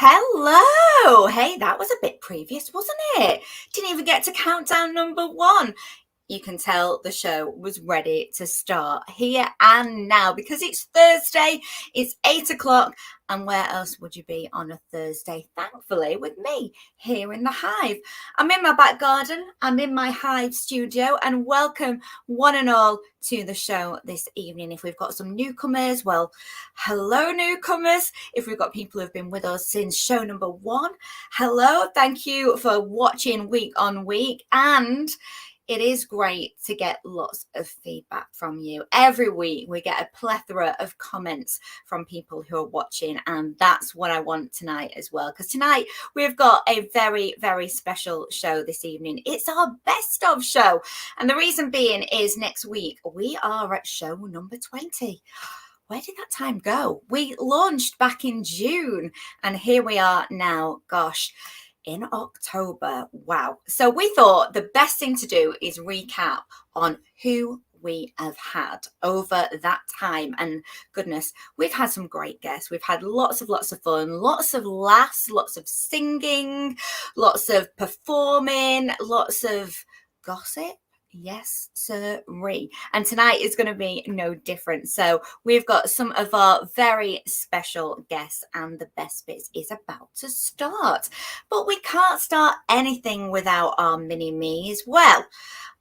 Hello. Hey, that was a bit previous, wasn't it? Didn't even get to countdown number one. You can tell the show was ready to start here and now because it's Thursday, it's 8 o'clock, and where else would you be on a Thursday? Thankfully, with me here in the Hive. I'm in my back garden, I'm in my Hive studio, and welcome one and all to the show this evening. If we've got some newcomers, well, hello, newcomers. If we've got people who've been with us since show number one, hello, thank you for watching week on week. And it is great to get lots of feedback from you. Every week we get a plethora of comments from people who are watching, and that's what I want tonight as well, because tonight we've got a very, very special show this evening. It's our best of show, and the reason being is next week we are at show number 20. Where did that time go? We launched back in June, and here we are now. Gosh, in October. Wow. So we thought the best thing to do is recap on who we have had over that time. And goodness, we've had some great guests. We've had lots of fun, lots of laughs, lots of singing, lots of performing, lots of gossip. Yes, sirree. And tonight is going to be no different. So we've got some of our very special guests, and the best bits is about to start. But we can't start anything without our mini-me's. Well,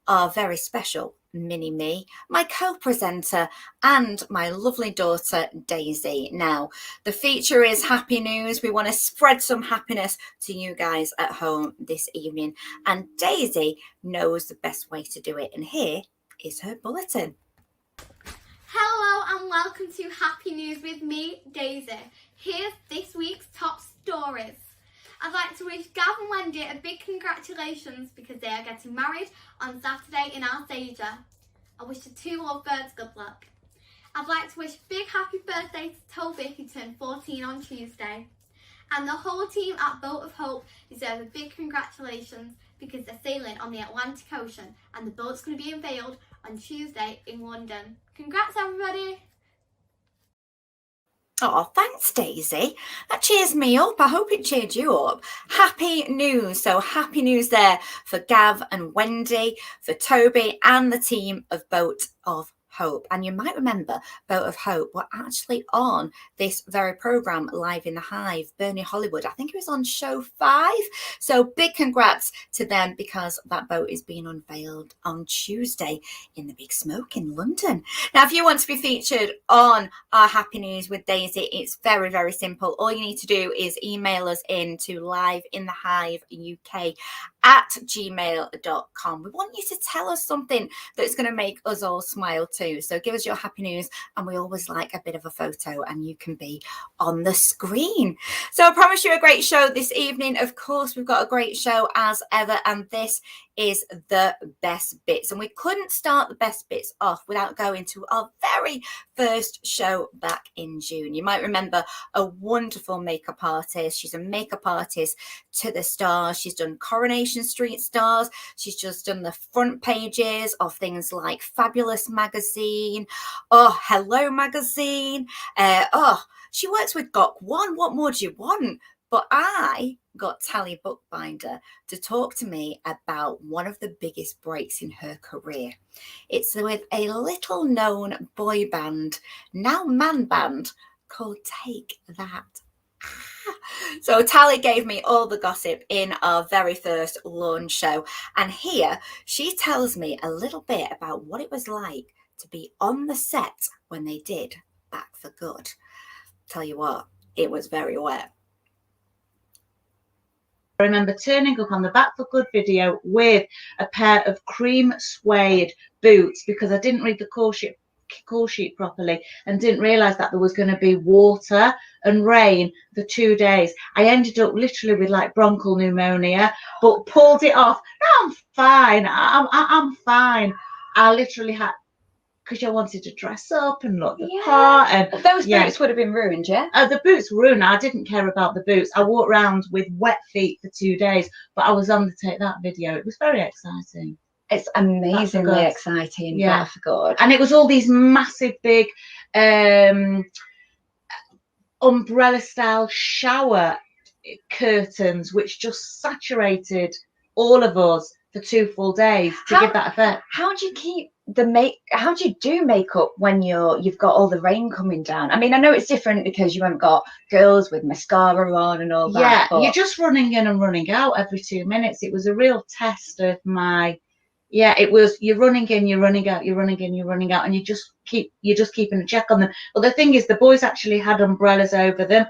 our very special mini-me, my co-presenter, and my lovely daughter Daisy. Now, the feature is happy news. We want to spread some happiness to you guys at home this evening, and Daisy knows the best way to do it, and here is her bulletin. Hello and welcome to Happy News with me, Daisy. Here's this week's top stories. I'd like to wish Gav and Wendy a big congratulations because they are getting married on Saturday in Alsager. I wish the two lovebirds good luck. I'd like to wish a big happy birthday to Toby, who turned 14 on Tuesday. And the whole team at Boat of Hope deserve a big congratulations because they're sailing on the Atlantic Ocean and the boat's going to be unveiled on Tuesday in London. Congrats everybody! Oh, thanks, Daisy. That cheers me up. I hope it cheered you up. Happy news. So happy news there for Gav and Wendy, for Toby and the team of Boat of Hope. And you might remember Boat of Hope were actually on this very program live in the Hive, Bernie Hollywood. I think it was on show 5. So big congrats to them because that boat is being unveiled on Tuesday in the Big Smoke in London. Now, if you want to be featured on our Happy News with Daisy, it's very, very simple. All you need to do is email us in to liveinthehiveuk@gmail.com. We want you to tell us something that's going to make us all smile too. So give us your happy news, and we always like a bit of a photo, and you can be on the screen. So I promise you a great show this evening. Of course, we've got a great show as ever, and this is the best bits. And we couldn't start the best bits off without going to our very first show back in June. You might remember a wonderful makeup artist. She's a makeup artist to the stars. She's done Coronation Street stars. She's just done the front pages of things like Fabulous magazine, Hello magazine. She works with Got One. What more do you want? But I got Tally Bookbinder to talk to me about one of the biggest breaks in her career. It's with a little known boy band, now man band, called Take That. So Tally gave me all the gossip in our very first launch show, and here she tells me a little bit about what it was like to be on the set when they did Back for Good. Tell you what, it was very wet. I remember turning up on the Back for Good video with a pair of cream suede boots because I didn't read the call sheet properly and didn't realise that there was going to be water and rain for 2 days. I ended up literally with like bronchial pneumonia, but pulled it off. No, I'm fine. I'm fine. I literally had, because I wanted to dress up and look the part. And those boots would have been ruined, yeah? The boots were ruined. I didn't care about the boots. I walked around with wet feet for 2 days, but I was on the Take That video. It was very exciting. It's amazingly exciting. Yeah, for God. And it was all these massive, big umbrella-style shower curtains, which just saturated all of us for 2 full days to give that effect. How do you keep how do you do makeup when you've got all the rain coming down? I mean, I know it's different because you haven't got girls with mascara on and all that. Yeah, but you're just running in and running out every 2 minutes. It was a real test of my. Yeah, it was. You're running in, you're running out, you're running in, you're running out, and you're just keeping a check on them. But the thing is, the boys actually had umbrellas over them.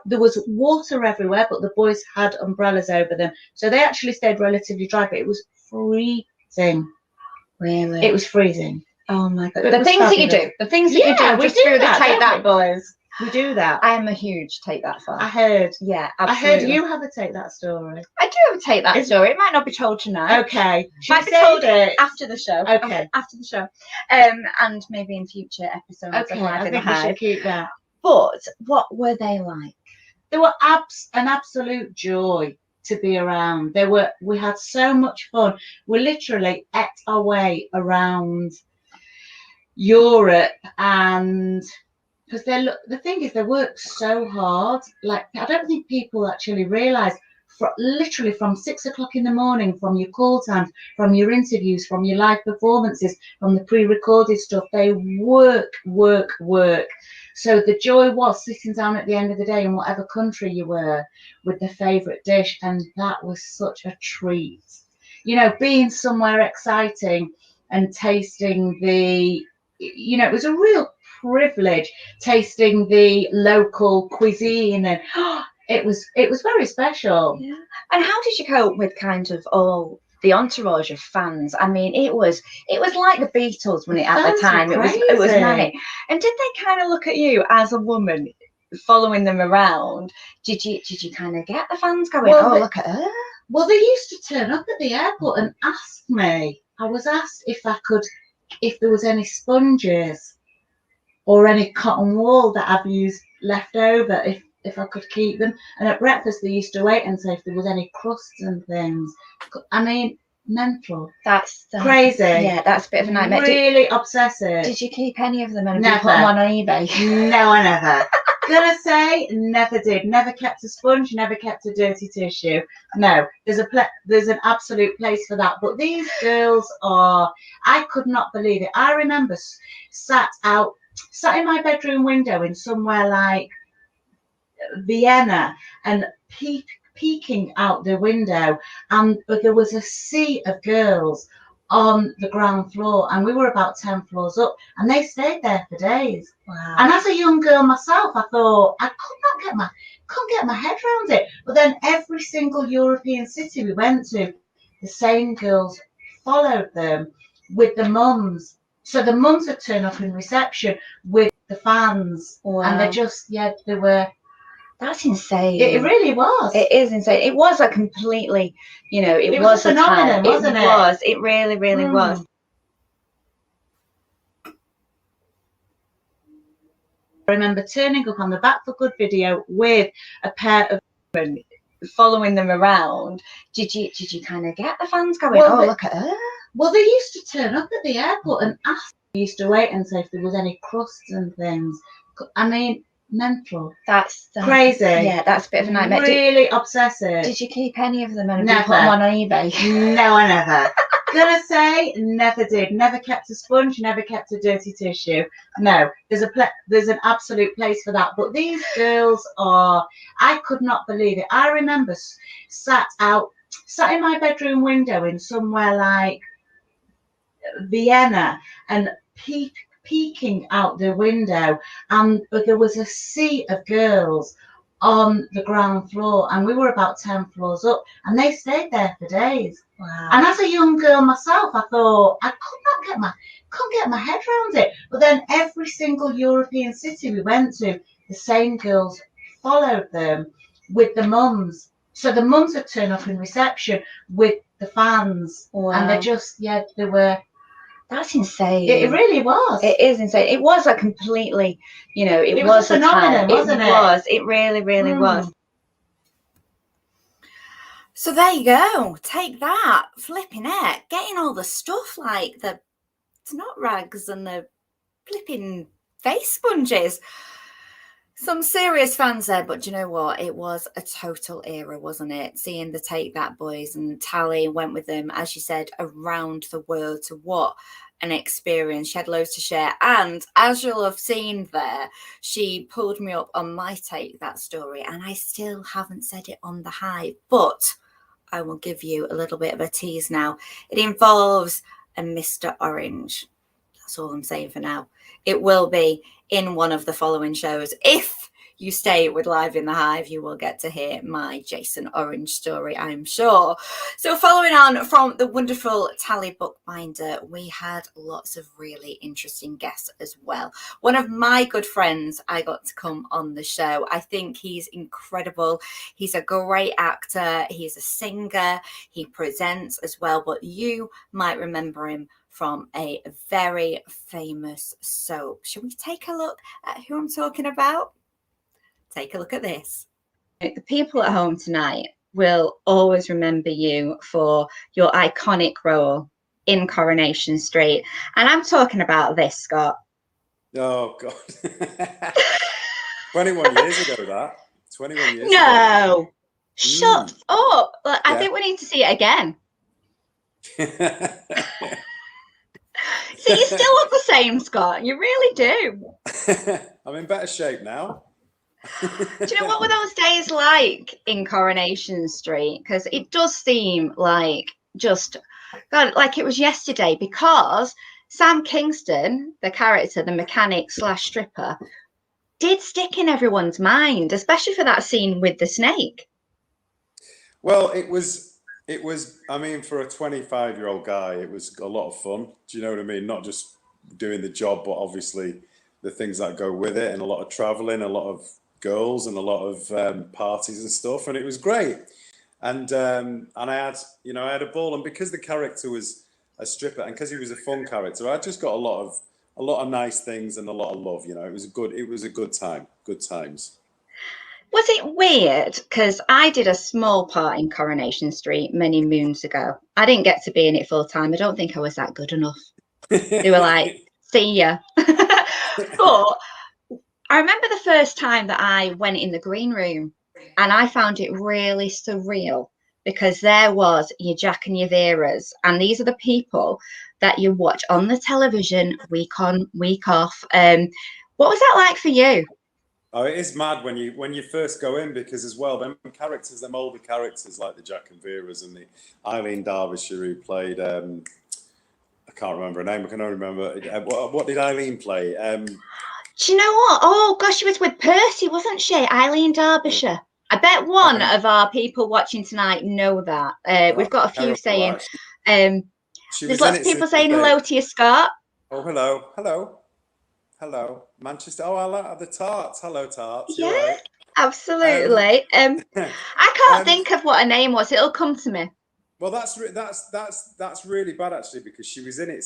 There was water everywhere, but the boys had umbrellas over them, so they actually stayed relatively dry. But it was freezing. Really? It was freezing. Oh my god! But The things that you do, the things that you do, we just do through the that, take don't that, boys. We do that. I am a huge take that fan. I heard. Yeah, I absolutely. heard you have a take that story. I do have a take that story. It might not be told tonight. Okay. Might be told after the show. Okay. After the show. And maybe in future episodes of Okay, Live I in the think we Hive. should keep that. But what were they like? They were an absolute joy to be around. We had so much fun. We literally ate our way around Europe, and because the thing is, they work so hard. Like, I don't think people actually realise, literally from 6 o'clock in the morning, from your call times, from your interviews, from your live performances, from the pre-recorded stuff, they work. So the joy was sitting down at the end of the day in whatever country you were with the favourite dish, and that was such a treat. You know, being somewhere exciting and tasting it was a real privilege tasting the local cuisine, and it was very special. Yeah. And how did you cope with kind of all the entourage of fans? I mean, it was like the Beatles when at the time. It was manic. And did they kind of look at you as a woman following them around? Did you kind of get the fans going? Well, look at her. Well, they used to turn up at the airport and ask me. I was asked if there was any sponges or any cotton wool that I've used left over, if I could keep them. And at breakfast, they used to wait and say if there was any crusts and things. I mean, mental. That's crazy. Yeah, that's a bit of a nightmare. Really obsessive. Did you keep any of them and Never. put them on eBay? No, I never. Gonna say never did. Never kept a sponge. Never kept a dirty tissue. No, there's an absolute place for that. But these girls I could not believe it. I remember sat in my bedroom window in somewhere like Vienna and peeking out the window, and there was a sea of girls on the ground floor, and we were about 10 floors up, and they stayed there for days. Wow. And as a young girl myself, I thought I couldn't get my head around it. But then every single European city we went to, the same girls followed them with the mums. So the mums would turn up in reception with the fans. Wow. And they were. That's insane. It really was. It is insane. It was a completely, it was a phenomenon, wasn't it? It was. It really, really was. I remember turning up on the Back for Good video with a pair of women following them around. Did you kind of get the fans going? Look at her. Well, they used to turn up at the airport and ask. They used to wait and say if there was any crusts and things. I mean, mental. That's crazy. Yeah, that's a bit of a nightmare. Really obsessive. Did you keep any of them and never. put them on eBay? No, I never. Gonna say never did. Never kept a sponge. Never kept a dirty tissue. No, there's an absolute place for that. But these girls I could not believe it. I remember sat in my bedroom window in somewhere like Vienna and peeking out the window, and there was a sea of girls on the ground floor, and we were about 10 floors up, and they stayed there for days. Wow. And as a young girl myself, I thought I couldn't get my head around it. But then every single European city we went to, the same girls followed them with the mums. So the mums would turn up in reception with the fans. Wow. And they were. That's insane. It really was. It is insane. It was a completely, it was a phenomenon, wasn't it? It was. It really, really was. So there you go. Take that. Flipping it. Getting all the stuff like the snot rags and the flipping face sponges. Some serious fans there, but do you know what? It was a total era, wasn't it? Seeing the Take That boys, and Tally went with them, as you said, around the world. To what an experience. She had loads to share. And as you'll have seen there, she pulled me up on my Take That story, and I still haven't said it on the Hive, but I will give you a little bit of a tease now. It involves a Mr. Orange. That's all I'm saying for now. It will be in one of the following shows. If you stay with Live in the Hive, you will get to hear my Jason Orange story, I'm sure. So following on from the wonderful Tally Bookbinder, we had lots of really interesting guests as well. One of my good friends, I got to come on the show. I think he's incredible. He's a great actor. He's a singer. He presents as well, but you might remember him from a very famous soap. Should we take a look at who I'm talking about? Take a look at this. The people at home tonight will always remember you for your iconic role in Coronation Street. And I'm talking about this, Scott. Oh, God. 21 years ago, that. 21 years ago. No. Shut up. I think we need to see it again. So you still look the same, Scott. You really do. I'm in better shape now. Do you know what were those days like in Coronation Street? Because it does seem like just, God, like it was yesterday, because Sam Kingston, the character, the mechanic / stripper, did stick in everyone's mind, especially for that scene with the snake. Well, it was, I mean, for a 25-year-old guy, it was a lot of fun. Do you know what I mean? Not just doing the job, but obviously the things that go with it, and a lot of traveling, a lot of girls, and a lot of parties and stuff. And it was great. And I had, I had a ball. And because the character was a stripper, and because he was a fun character, I just got a lot of nice things and a lot of love. It was a good time, good times. Was it weird? Because I did a small part in Coronation Street many moons ago. I didn't get to be in it full time. I don't think I was that good enough. They were like, see ya. But I remember the first time that I went in the green room, and I found it really surreal, because there was your Jack and your Veras, and these are the people that you watch on the television week on, week off. What was that like for you? Oh, it is mad when you first go in, because as well, them older characters like the Jack and Veras and the Eileen Derbyshire who played, I can't remember her name, I can only remember, what did Eileen play? Do you know what? Oh, gosh, she was with Percy, wasn't she? Eileen Derbyshire. I bet one of our people watching tonight know that. We've got a few saying, there's lots of people saying hello to you, Scott. Oh, hello. Manchester. Oh, I like the tarts. Hello, tarts. Yeah, right. Absolutely. I can't think of what her name was. It'll come to me. Well, that's really bad, actually, because she was in it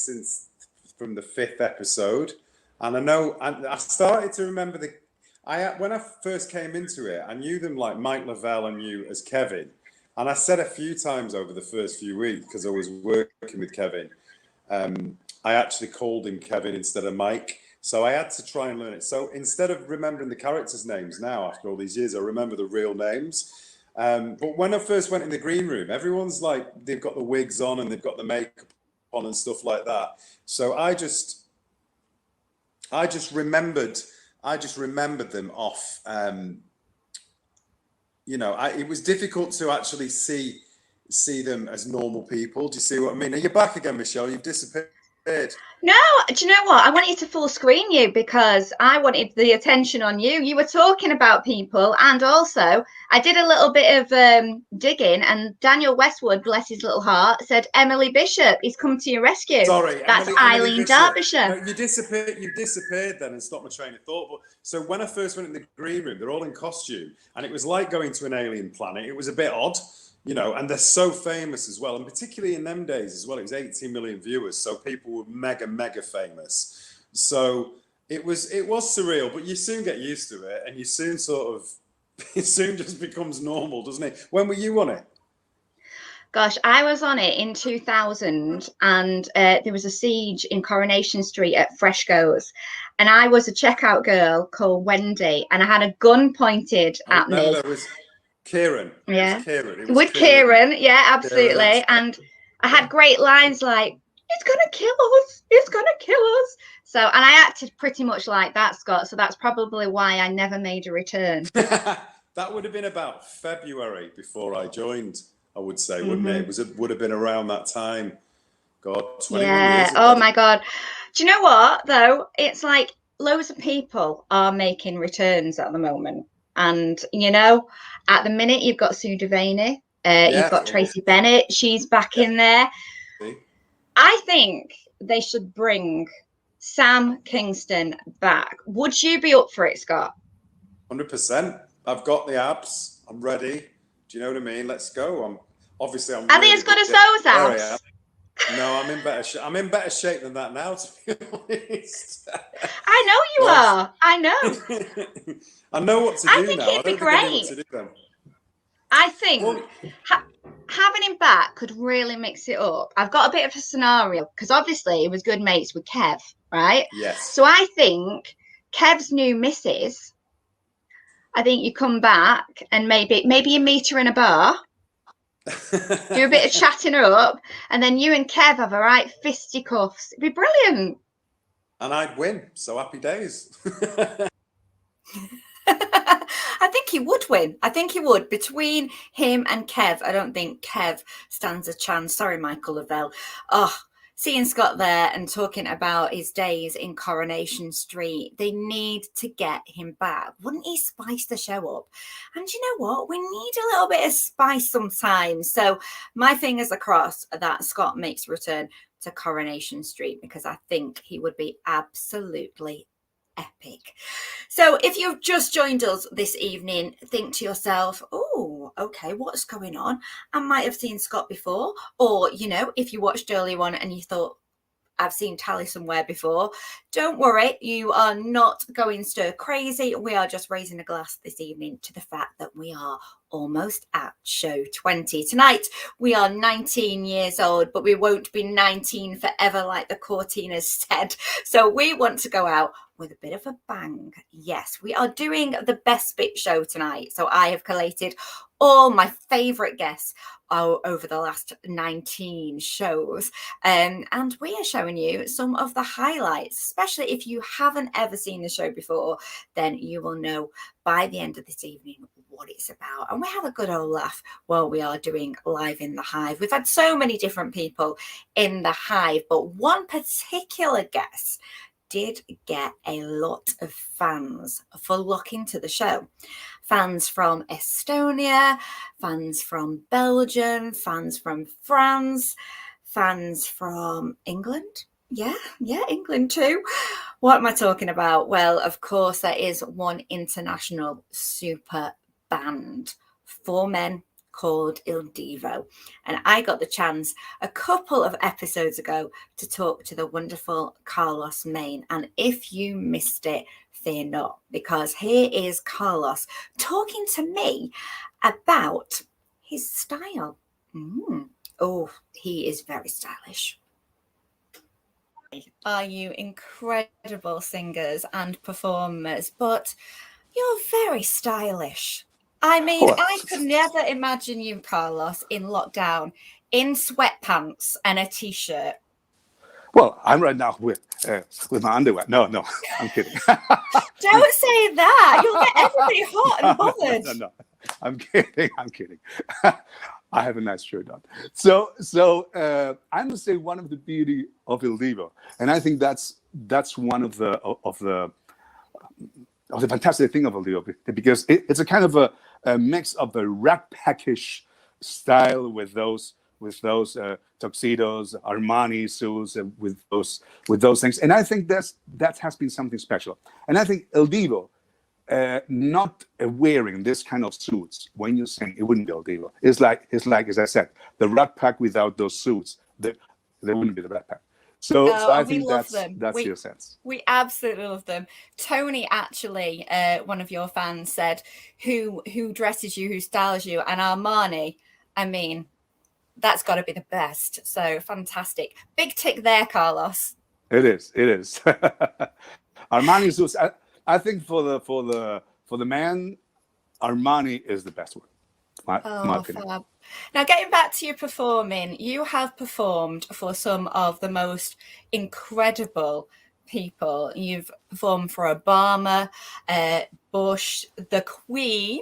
from the 5th episode. And I know, I started to remember when I first came into it, I knew them like Mike Lavelle and you as Kevin. And I said a few times over the first few weeks, because I was working with Kevin, I actually called him Kevin instead of Mike. So I had to try and learn it. So instead of remembering the characters' names now, after all these years, I remember the real names. But when I first went in the green room, everyone's like, they've got the wigs on and they've got the makeup on and stuff like that. So I just remembered them off. It was difficult to actually see them as normal people. Do you see what I mean? Are you back again, Michelle? You've disappeared. No, do you know what? I wanted to full screen you because I wanted the attention on you. You were talking about people, and also I did a little bit of digging, and Daniel Westwood, bless his little heart, said Emily Bishop is come to your rescue. Sorry, that's Eileen Derbyshire. No, you disappeared then and stopped my train of thought. But so when I first went in the green room, they're all in costume, and it was like going to an alien planet. It was a bit odd. And they're so famous as well. And particularly in them days as well, it was 18 million viewers. So people were mega, mega famous. So it was surreal, but you soon get used to it, and you soon it soon just becomes normal, doesn't it? When were you on it? Gosh, I was on it in 2000, and there was a siege in Coronation Street at Fresco's, and I was a checkout girl called Wendy, and I had a gun pointed I at me. remember it was Kieran. Yeah. It was Kieran. It was With Kieran, yeah, absolutely. Kieran. And I had great lines like, "It's gonna kill us, it's gonna kill us." So, and I acted pretty much like that, Scott. So that's probably why I never made a return. That would have been about February before I joined, I would say, wouldn't it? It would have been around that time. God, 21 years ago. Oh my God. Do you know what, though? It's like loads of people are making returns at the moment. And, you know, at the minute, you've got Sue Devaney, you've got Tracy Bennett. She's back in there. See? I think they should bring Sam Kingston back. Would you be up for it, Scott? 100%. I've got the abs. I'm ready. Do you know what I mean? Let's go. I'm Are really they as good as those abs? No, I'm in better shape than that now, to be honest. I know you are. I know. I know what to do now. I think he'd be great. I know what to do then. I think having him back could really mix it up. I've got a bit of a scenario because obviously he was good mates with Kev, right? Yes. So I think Kev's new missus, I think you come back and maybe you meet her in a bar. Do a bit of chatting her up, and then you and Kev have a right fisticuffs. It'd be brilliant. And I'd win. So happy days. I think he would win. I think he would. Between him and Kev, I don't think Kev stands a chance. Sorry, Michael Lavelle. Oh, seeing Scott there and talking about his days in Coronation Street, they need to get him back. Wouldn't he spice the show up? And you know what? We need a little bit of spice sometimes. So my fingers are crossed that Scott makes a return to Coronation Street, because I think he would be absolutely epic. So if you've just joined us this evening, think to yourself, oh, okay, what's going on? I might have seen Scott before. Or, you know, if you watched earlier on and you thought, I've seen Tally somewhere before, don't worry, you are not going stir crazy. We are just raising a glass this evening to the fact that we are almost at show 20. Tonight, we are 19 years old, but we won't be 19 forever, like the Cortinas said. So we want to go out with a bit of a bang. Yes, we are doing the Best Bit show tonight. So I have collated all my favourite guests over the last 19 shows. And we are showing you some of the highlights, especially if you haven't ever seen the show before, then you will know by the end of this evening what it's about. And we have a good old laugh while we are doing Live in the Hive. We've had so many different people in the Hive, but one particular guest did get a lot of fans for looking to the show. Fans from Estonia, fans from Belgium, fans from France, fans from England. Yeah, England too. What am I talking about? Well, of course, there is one international super band for men called Il Divo. And I got the chance a couple of episodes ago to talk to the wonderful Carlos Main. And if you missed it, fear not, because here is Carlos talking to me about his style. Oh, he is very stylish. Are you incredible singers and performers, but you're very stylish. I mean, I could never imagine you, Carlos, in lockdown, in sweatpants and a t-shirt. Well, I'm right now with my underwear. No, I'm kidding. Don't say that. You'll get everybody hot and bothered. No. I'm kidding. I have a nice shirt on. So I must say one of the beauty of Il Divo, and I think that's one of the fantastic thing of Il Divo, because it's a kind of a mix of the rat package style with those tuxedos, Armani suits, with those things, and I think that has been something special. And I think Il Divo, not wearing this kind of suits when you sing, it wouldn't be Il Divo. It's like as I said, the Rat Pack without those suits, there wouldn't be the Rat Pack. So I think that's your sense. We absolutely love them. Tony, actually, one of your fans said, who dresses you, who styles you, and Armani. I mean, that's got to be the best. So fantastic. Big tick there, Carlos. It is. Armani is. I think for the man, Armani is the best one. My opinion. Fab. Now, getting back to your performing, you have performed for some of the most incredible people. You've performed for Obama, Bush, the Queen.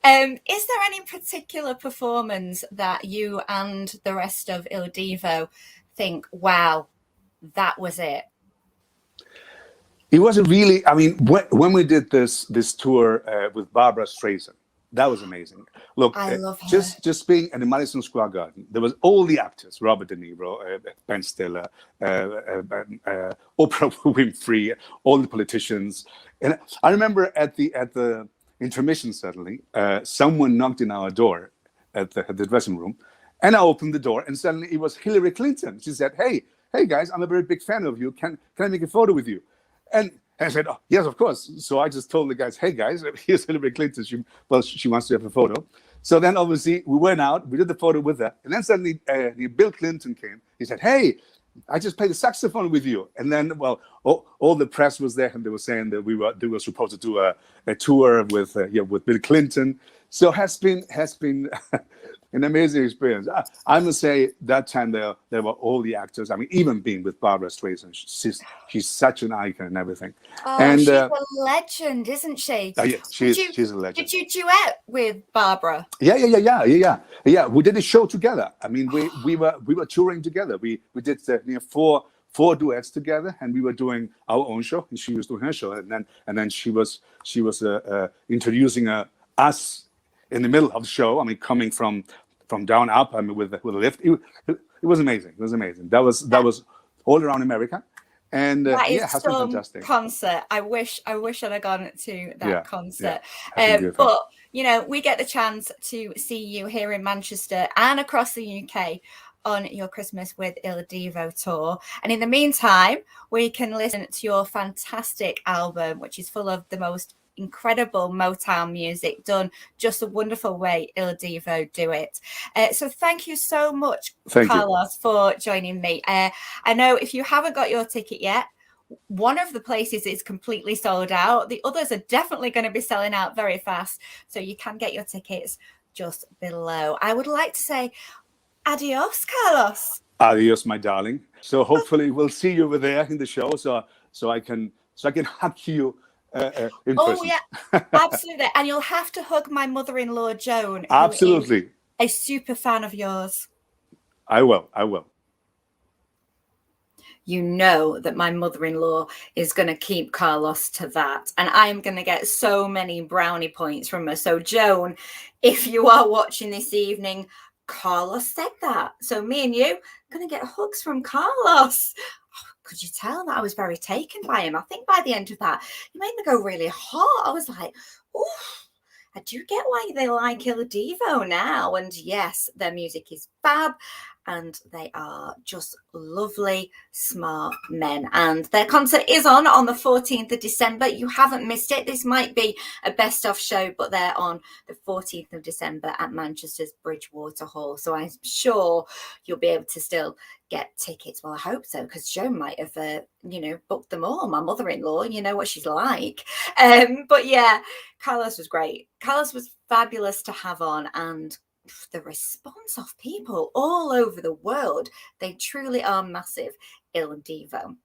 Is there any particular performance that you and the rest of Il Divo think, wow, that was it? It wasn't really. I mean, when we did this tour with Barbara Streisand, that was amazing. Look, I love her. Just being at the Madison Square Garden, there was all the actors: Robert De Niro, Ben Stiller, Oprah Winfrey, all the politicians. And I remember at the intermission, suddenly, someone knocked in our door at the dressing room, and I opened the door, and suddenly it was Hillary Clinton. She said, "Hey guys, I'm a very big fan of you. Can I make a photo with you?" And I said, "Oh, yes, of course." So I just told the guys, "Hey guys, here's Hillary Clinton. She wants to have a photo." So then obviously we went out, we did the photo with her, and then suddenly Bill Clinton came. He said, "Hey, I just played the saxophone with you." And then, well, all the press was there, and they were saying that they were supposed to do a tour with Bill Clinton. So has been an amazing experience. I must say that time there were all the actors. I mean, even being with Barbara Streisand, she's such an icon and everything. Oh, and she's a legend, isn't she? Yeah, she's a legend. Did you duet with Barbara? Yeah. We did a show together. I mean, we were touring together. We did four duets together, and we were doing our own show, and she was doing her show, and then she was introducing us in the middle of the show. I mean, coming from down up, I mean, with a lift. It was amazing. It was amazing. That was all around America, and that is has been some fantastic. Concert. I wish I'd have gone to that concert. But we get the chance to see you here in Manchester and across the UK on your Christmas with Il Divo tour. And in the meantime, we can listen to your fantastic album, which is full of the most incredible Motown music done just a wonderful way Il Divo do it. So thank you so much, Carlos, for joining me. I know if you haven't got your ticket yet, one of the places is completely sold out. The others are definitely going to be selling out very fast. So you can get your tickets just below. I would like to say adios, Carlos. Adios, my darling. So hopefully we'll see you over there in the show, so I can hug you in person. Oh yeah, absolutely. And you'll have to hug my mother-in-law, Joan. Absolutely. A super fan of yours. I will. You know that my mother-in-law is going to keep Carlos to that. And I'm going to get so many brownie points from her. So Joan, if you are watching this evening, Carlos said that. So me and you are going to get hugs from Carlos. Could you tell that I was very taken by him? I think by the end of that, he made me go really hot. I was like, oh, I do get why they like Il Divo now. And yes, their music is fab. And they are just lovely, smart men. And their concert is on the 14th of December. You haven't missed it. This might be a best-of show, but they're on the 14th of December at Manchester's Bridgewater Hall. So I'm sure you'll be able to still get tickets. Well, I hope so, because Joe might have, booked them all. My mother-in-law, you know what she's like. But yeah, Carlos was great. Carlos was fabulous to have on, and the response of people all over the world, they truly are massive Il Divo.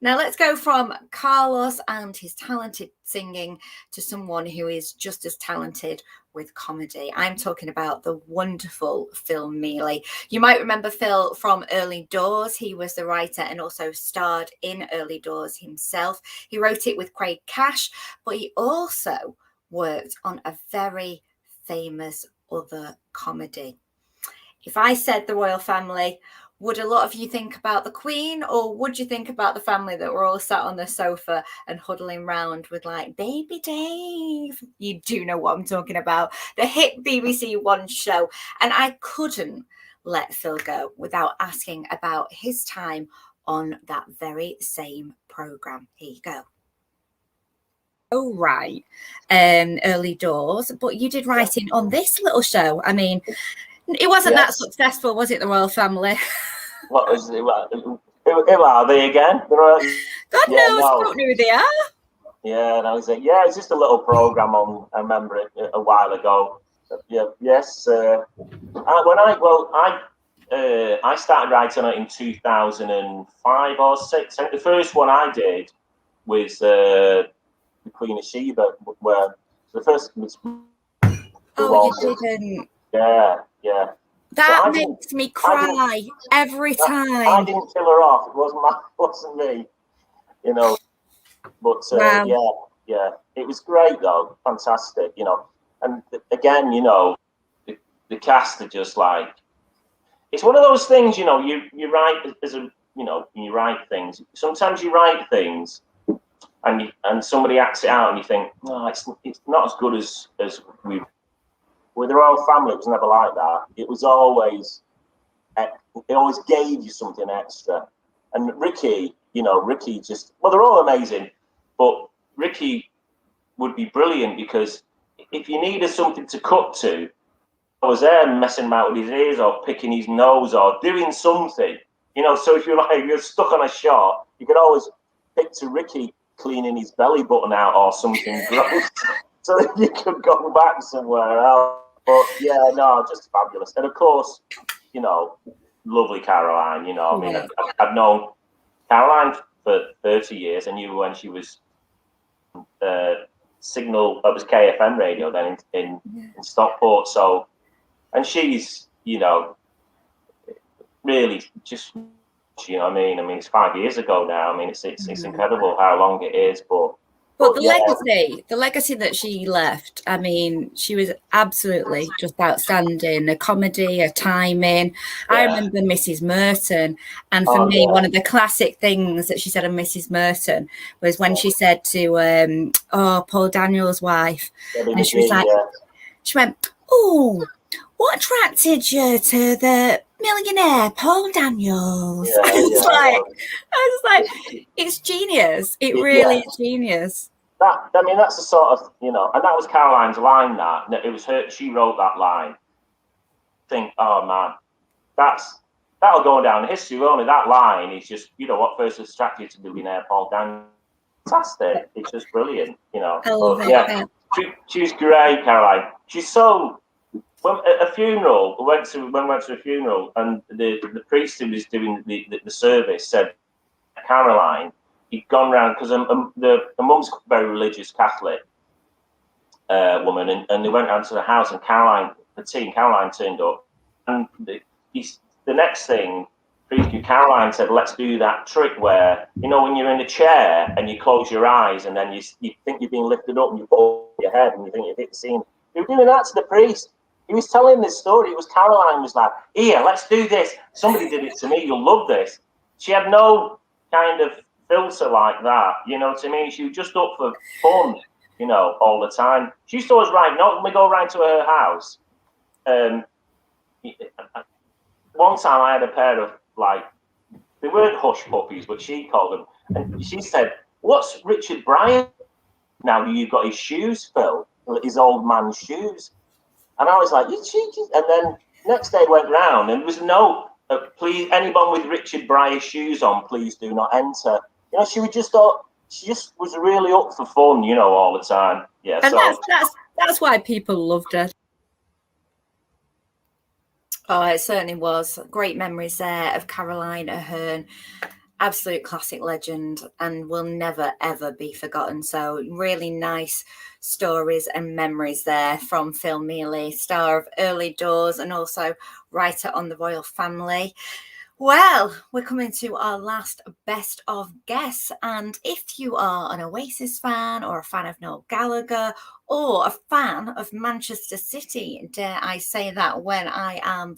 Now let's go from Carlos and his talented singing to someone who is just as talented with comedy. I'm talking about the wonderful Phil Mealey. You might remember Phil from Early Doors. He was the writer and also starred in Early Doors himself. He wrote it with Craig Cash, but he also worked on a very famous other comedy. If I said the royal family, would a lot of you think about the Queen, or would you think about the family that were all sat on the sofa and huddling round with like Baby Dave? You do know what I'm talking about. The hit BBC One show. And I couldn't let Phil go without asking about his time on that very same programme. Here you go. Oh, right. Early Doors, but you did writing on this little show. I mean, It wasn't that Yes. successful, was it, the royal family? What was it? Who are they again? God Yeah, knows, no. I don't know who they are. Yeah, and I was like, yeah, it's just a little program on. I remember it a while ago. Yeah, yes. I started writing it in 2005 or six. I think the first one I did was the Queen of Sheba, where the first was. Oh, you didn't. Yeah. That makes me cry every I time. didn't kill her off. It wasn't me. You know. But Wow. yeah, it was great though, fantastic, And again, the cast are just like, it's one of those things, you write as a, you write things. Sometimes you write things, and somebody acts it out, and you think, no, it's not as good as we. With the royal family, it was never like that. It was always, it always gave you something extra. And Ricky just, well, they're all amazing. But Ricky would be brilliant because if you needed something to cut to, I was there messing about with his ears or picking his nose or doing something. So if you're stuck on a shot, you could always pick to Ricky cleaning his belly button out or something gross, so that you could go back somewhere else. But yeah, no, just fabulous. And of course, lovely Caroline. I mean, I've known Caroline for 30 years. I knew when she was Signal, that was KFM radio then in Stockport. So, and she's, really just, I mean, it's 5 years ago now. I mean, it's incredible how long it is, but the legacy that she left, I mean, she was absolutely just outstanding. A comedy, a timing. I remember Mrs. Merton, and for me, one of the classic things that she said of Mrs. Merton was when she said to Paul Daniels' wife, and she was like, she went, "Oh, what attracted you to the millionaire Paul Daniels?" I was like, it's genius. It really is genius. That's the sort of, and that was Caroline's line. That it was her. She wrote that line. Think, oh man, that'll go down in history. Only that line is just, what first attracted you to billionaire Paul Daniels. Fantastic. It's just brilliant. I love it. She was great, Caroline. She's so. When at a funeral, we went to a funeral, and the priest who was doing the service said, Caroline, he'd gone round because the mum's a very religious Catholic woman, and they went round to the house, and Caroline turned up, and the next thing, Caroline said, let's do that trick where, when you're in a chair and you close your eyes, and then you think you're being lifted up, and you pull your head, and you think you've hit the scene. They were doing that to the priest. He was telling this story. It was Caroline was like, here, let's do this. Somebody did it to me. You'll love this. She had no kind of filter like that. You know what I mean? She was just up for fun, all the time. She used to always write notes when we go round to her house. One time I had a pair of, they weren't hush puppies, but she called them. And she said, what's Richard Bryan now you've got his shoes, Phil? His old man's shoes. And I was like, you cheeky. And then next day went round and there was a note, please, anyone with Richard Bryan shoes on, please do not enter. She just was really up for fun, all the time. Yeah. And that's why people loved her. Oh, it certainly was. Great memories there of Caroline Aherne. Absolute classic legend and will never ever be forgotten. So really nice stories and memories there from Phil Mealy, star of Early Doors and also writer on the royal family. Well, we're coming to our last best of guests, and if you are an Oasis fan or a fan of Noel Gallagher or a fan of Manchester City, dare I say that when I am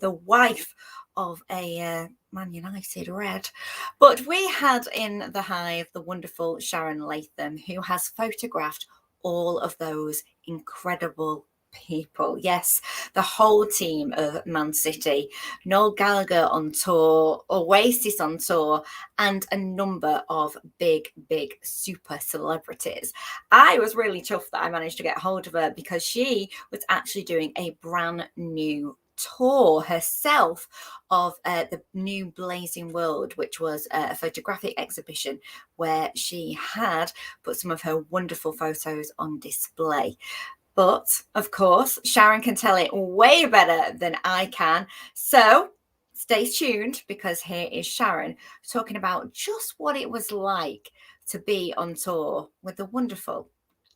the wife of a Man United Red. But we had in the Hive the wonderful Sharon Latham, who has photographed all of those incredible people. Yes, the whole team of Man City, Noel Gallagher on tour, Oasis on tour, and a number of big super celebrities. I was really chuffed that I managed to get hold of her because she was actually doing a brand new tour herself of the new Blazing World, which was a photographic exhibition where she had put some of her wonderful photos on display. But of course, Sharon can tell it way better than I can. So stay tuned, because here is Sharon talking about just what it was like to be on tour with the wonderful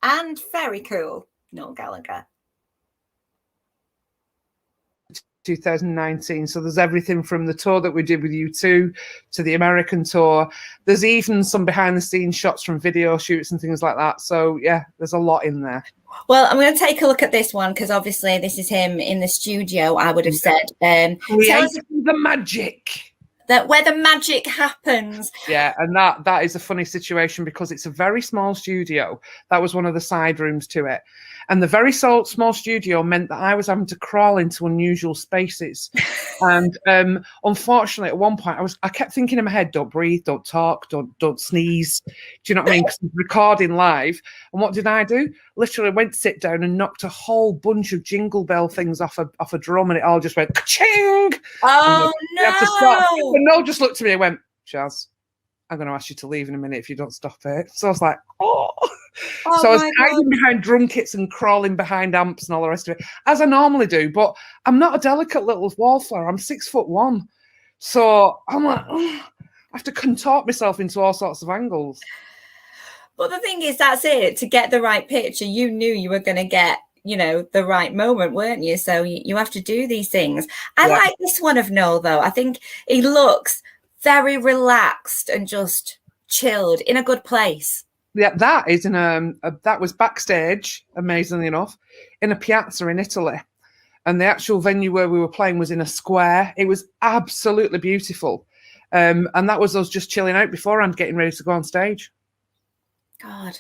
and very cool Noel Gallagher. 2019. So there's everything from the tour that we did with U2 to the American tour. There's even some behind the scenes shots from video shoots and things like that. So yeah, there's a lot in there. Well, I'm going to take a look at this one, because obviously this is him in the studio, I would have said. Tell us the magic. that where the magic happens. Yeah, and that is a funny situation, because it's a very small studio. That was one of the side rooms to it. And the very small studio meant that I was having to crawl into unusual spaces. And unfortunately, at one point, I kept thinking in my head, don't breathe, don't talk, don't sneeze. Do you know what I mean? 'Cause I'm recording live. And what did I do? Literally went to sit down and knocked a whole bunch of jingle bell things off a drum, and it all just went ka-ching! Oh, no! And Noel just looked at me and went, Shaz, I'm going to ask you to leave in a minute if you don't stop it. So I was like, oh. So I was hiding behind drum kits and crawling behind amps and all the rest of it, as I normally do. But I'm not a delicate little wallflower. I'm 6'1". So I'm like, oh, I have to contort myself into all sorts of angles. But the thing is, that's it. To get the right picture, you knew you were going to get, you know, the right moment, weren't you? So you have to do these things. I like this one of Noel, though. I think he looks very relaxed and just chilled in a good place. Yeah, that is that was backstage, amazingly enough, in a piazza in Italy. And the actual venue where we were playing was in a square. It was absolutely beautiful. And that was us just chilling out beforehand, getting ready to go on stage. God.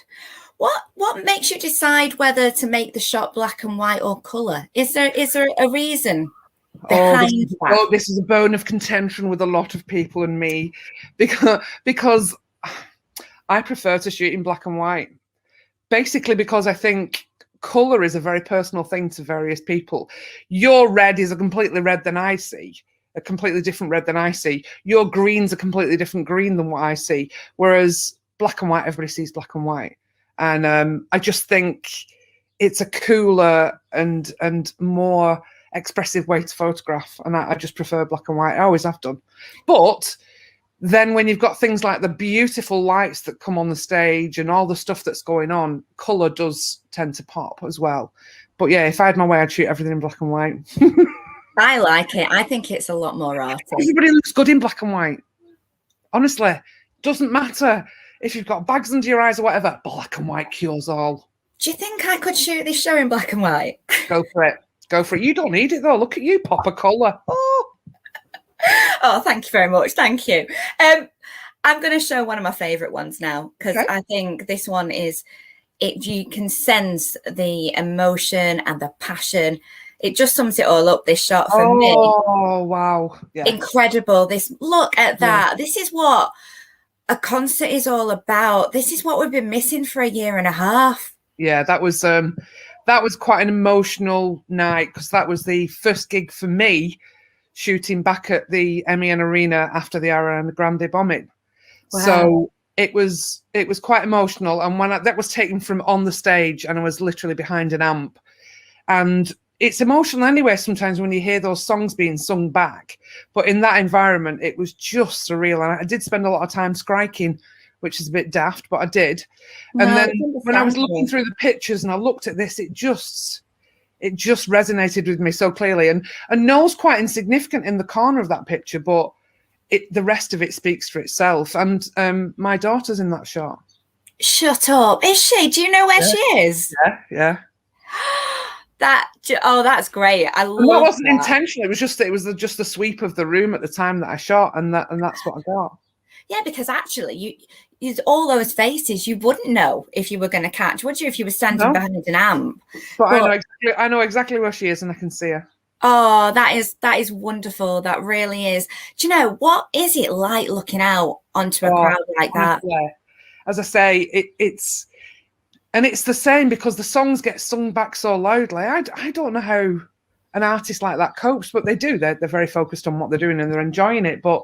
What makes you decide whether to make the shot black and white or colour? Is there a reason behind that? This is a bone of contention with a lot of people and me, because I prefer to shoot in black and white. Basically because I think colour is a very personal thing to various people. Your red is a completely red than I see. A completely different red than I see. Your green's a completely different green than what I see. Whereas black and white, everybody sees black and white. And I just think it's a cooler and more expressive way to photograph. And I just prefer black and white. I always have done. But then when you've got things like the beautiful lights that come on the stage and all the stuff that's going on, colour does tend to pop as well. But yeah, if I had my way, I'd shoot everything in black and white. I like it. I think it's a lot more arty. Everybody looks good in black and white. Honestly, doesn't matter if you've got bags under your eyes or whatever. Black and white cures all. Do you think I could shoot this show in black and white? Go for it. Go for it. You don't need it though. Look at you, pop a colour. Oh, thank you very much. Thank you. I'm going to show one of my favourite ones now, because I think this one is it. You can sense the emotion and the passion. It just sums it all up, this shot for me. Oh, wow. Yeah. Incredible. Look at that. Yeah. This is what a concert is all about. This is what we've been missing for a year and a half. Yeah, that was quite an emotional night, because that was the first gig for me shooting back at the MEN Arena after the Ariana Grande bombing. Wow. So it was quite emotional. And when that was taken from on the stage, and I was literally behind an amp, and it's emotional anyway sometimes when you hear those songs being sung back. But in that environment, it was just surreal. And I did spend a lot of time striking, which is a bit daft, but I did. And then when I was looking through the pictures and I looked at this, it just resonated with me so clearly. And Noel's quite insignificant in the corner of that picture, but the rest of it speaks for itself. And my daughter's in that shot. Shut up. Is she? Do you know where she is? Yeah. That's great. I love that. Wasn't intentional. It was just the sweep of the room at the time that I shot, and that's what I got. Yeah, because actually, you all those faces you wouldn't know if you were going to catch, would you? If you were standing behind an amp. But I know exactly where she is, and I can see her. Oh, that is wonderful. That really is. Do you know what is it like looking out onto a crowd like that? Yeah. As I say, it's the same because the songs get sung back so loudly. I don't know an artist like that copes, but they do. They're very focused on what they're doing and they're enjoying it. But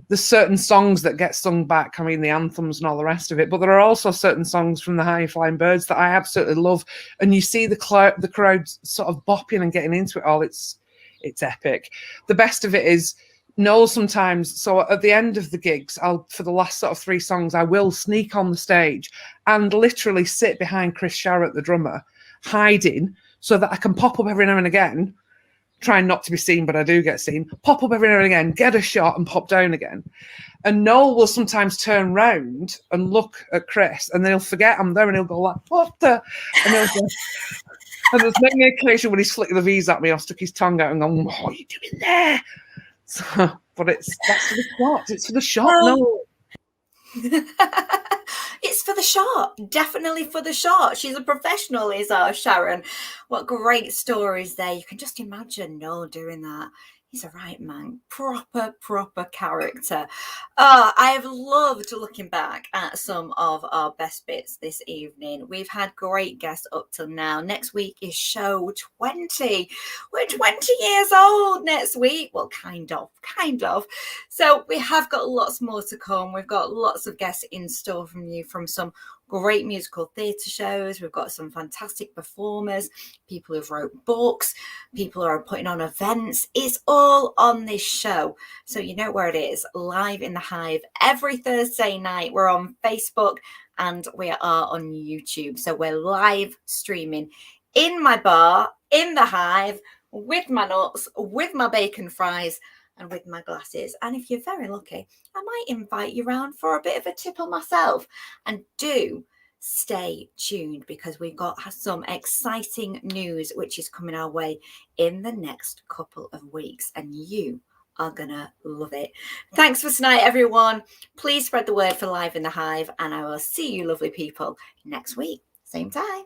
there's certain songs that get sung back. I mean, the anthems and all the rest of it. But there are also certain songs from the High Flying Birds that I absolutely love. And you see the crowd sort of bopping and getting into it all. It's epic. The best of it is Noel sometimes. So at the end of the gigs, for the last sort of 3 songs, I will sneak on the stage and literally sit behind Chris Sharrett, the drummer, hiding so that I can pop up every now and again. Trying not to be seen, but I do get seen. Pop up every now and again, get a shot, and pop down again. And Noel will sometimes turn round and look at Chris, and then he'll forget I'm there, and he'll go like, "What the?" And he'll go. And there's many occasions when he's flicking the V's at me, or stuck his tongue out and gone, "What are you doing there?" So, but that's for the shot. It's for the shot. No. It's for the shot, definitely for the shot. She's a professional, is our Sharon. What great stories there. You can just imagine Noel doing that. He's a right man, proper character. I have loved looking back at some of our best bits this evening. We've had great guests up till now. Next week is show 20. We're 20 years old next week. Well, kind of. So we have got lots more to come. We've got lots of guests in store from you, from some great musical theatre shows. We've got some fantastic performers, people who've wrote books, people who are putting on events. It's all on this show. So you know where it is, live in the Hive. Every Thursday night, we're on Facebook and we are on YouTube. So we're live streaming in my bar, in the Hive, with my nuts, with my bacon fries, and with my glasses. And if you're very lucky, I might invite you round for a bit of a tipple myself. And do stay tuned, because we've got some exciting news which is coming our way in the next couple of weeks, and you are gonna love it. Thanks for tonight, everyone. Please spread the word for Live in the Hive, and I will see you lovely people next week, same time.